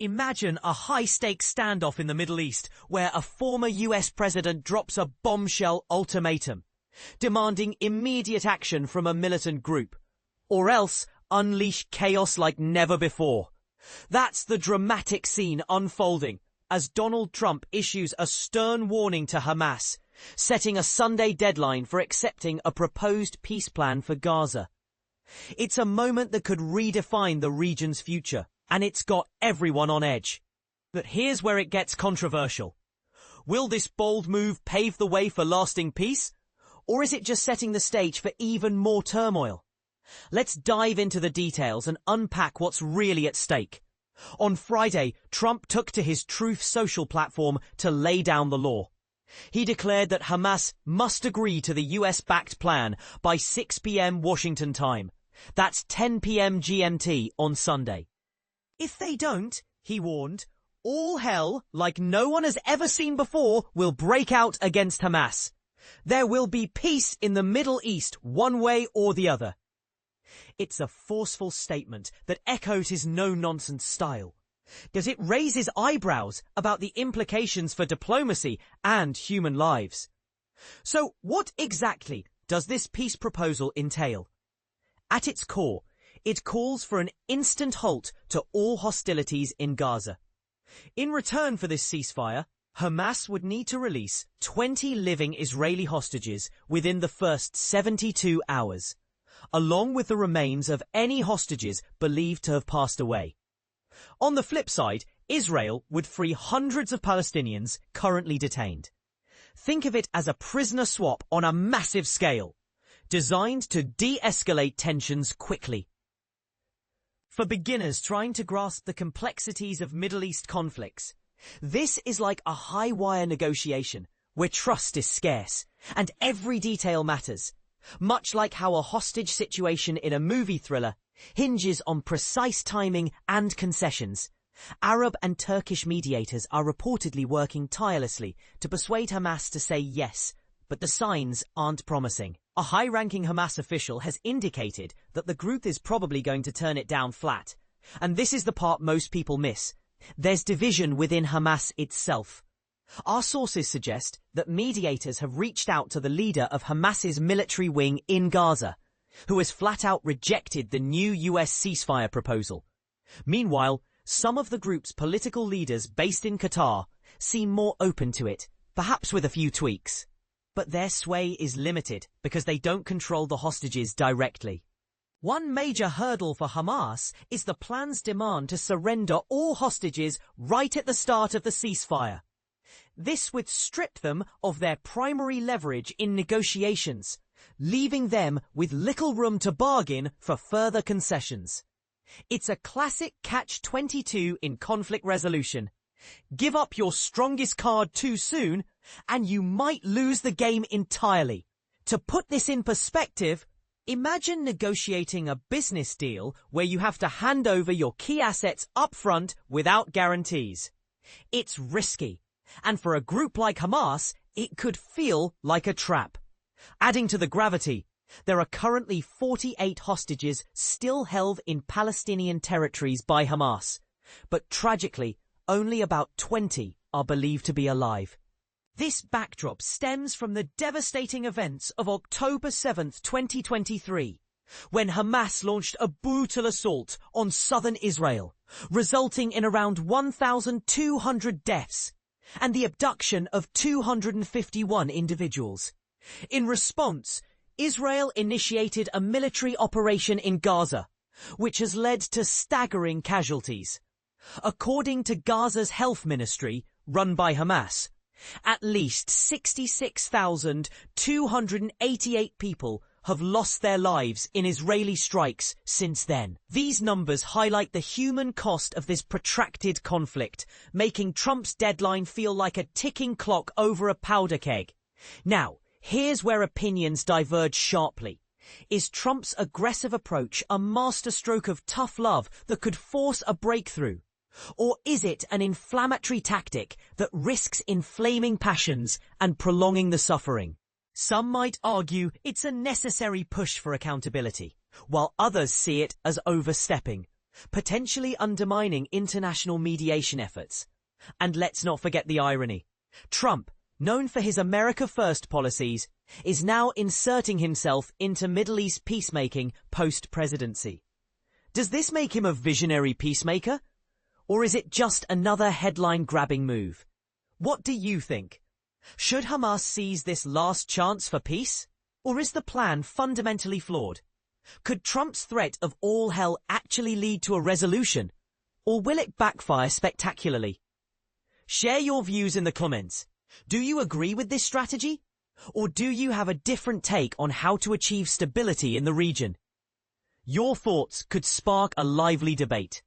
Imagine a high-stakes standoff in the Middle East where a former US president drops a bombshell ultimatum, demanding immediate action from a militant group, or else unleash chaos like never before. That's the dramatic scene unfolding as Donald Trump issues a stern warning to Hamas, setting a Sunday deadline for accepting a proposed peace plan for Gaza. It's a moment that could redefine the region's future, and it's got everyone on edge. But here's where it gets controversial. Will this bold move pave the way for lasting peace? Or is it just setting the stage for even more turmoil? Let's dive into the details and unpack what's really at stake. On Friday, Trump took to his Truth Social platform to lay down the law. He declared that Hamas must agree to the US-backed plan by 6 p.m. Washington time. That's 10 p.m. GMT on Sunday. If they don't, he warned, all hell, like no one has ever seen before, will break out against Hamas. There will be peace in the Middle East one way or the other. It's a forceful statement that echoes his no-nonsense style. Does it raise his eyebrows about the implications for diplomacy and human lives? So what exactly does this peace proposal entail? At its core, it calls for an instant halt to all hostilities in Gaza. In return for this ceasefire, Hamas would need to release 20 living Israeli hostages within the first 72 hours, along with the remains of any hostages believed to have passed away. On the flip side, Israel would free hundreds of Palestinians currently detained. Think of it as a prisoner swap on a massive scale, designed to de-escalate tensions quickly. For beginners trying to grasp the complexities of Middle East conflicts, this is like a high-wire negotiation where trust is scarce and every detail matters, much like how a hostage situation in a movie thriller hinges on precise timing and concessions. Arab and Turkish mediators are reportedly working tirelessly to persuade Hamas to say yes, but the signs aren't promising. A high-ranking Hamas official has indicated that the group is probably going to turn it down flat. And this is the part most people miss. There's division within Hamas itself. Our sources suggest that mediators have reached out to the leader of Hamas's military wing in Gaza, who has flat-out rejected the new US ceasefire proposal. Meanwhile, some of the group's political leaders based in Qatar seem more open to it, perhaps with a few tweaks. But their sway is limited because they don't control the hostages directly. One major hurdle for Hamas is the plan's demand to surrender all hostages right at the start of the ceasefire. This would strip them of their primary leverage in negotiations, leaving them with little room to bargain for further concessions. It's a classic catch-22 in conflict resolution. Give up your strongest card too soon, and you might lose the game entirely. To put this in perspective, imagine negotiating a business deal where you have to hand over your key assets up front without guarantees. It's risky, and for a group like Hamas, it could feel like a trap. Adding to the gravity, there are currently 48 hostages still held in Palestinian territories by Hamas, but tragically, only about 20 are believed to be alive. This backdrop stems from the devastating events of October 7, 2023, when Hamas launched a brutal assault on southern Israel, resulting in around 1,200 deaths and the abduction of 251 individuals. In response, Israel initiated a military operation in Gaza, which has led to staggering casualties. According to Gaza's health ministry, run by Hamas, at least 66,288 people have lost their lives in Israeli strikes since then. These numbers highlight the human cost of this protracted conflict, making Trump's deadline feel like a ticking clock over a powder keg. Now, here's where opinions diverge sharply. Is Trump's aggressive approach a masterstroke of tough love that could force a breakthrough? Or is it an inflammatory tactic that risks inflaming passions and prolonging the suffering? Some might argue it's a necessary push for accountability, while others see it as overstepping, potentially undermining international mediation efforts. And let's not forget the irony. Trump, known for his America First policies, is now inserting himself into Middle East peacemaking post-presidency. Does this make him a visionary peacemaker? Or is it just another headline-grabbing move? What do you think? Should Hamas seize this last chance for peace? Or is the plan fundamentally flawed? Could Trump's threat of all hell actually lead to a resolution? Or will it backfire spectacularly? Share your views in the comments. Do you agree with this strategy? Or do you have a different take on how to achieve stability in the region? Your thoughts could spark a lively debate.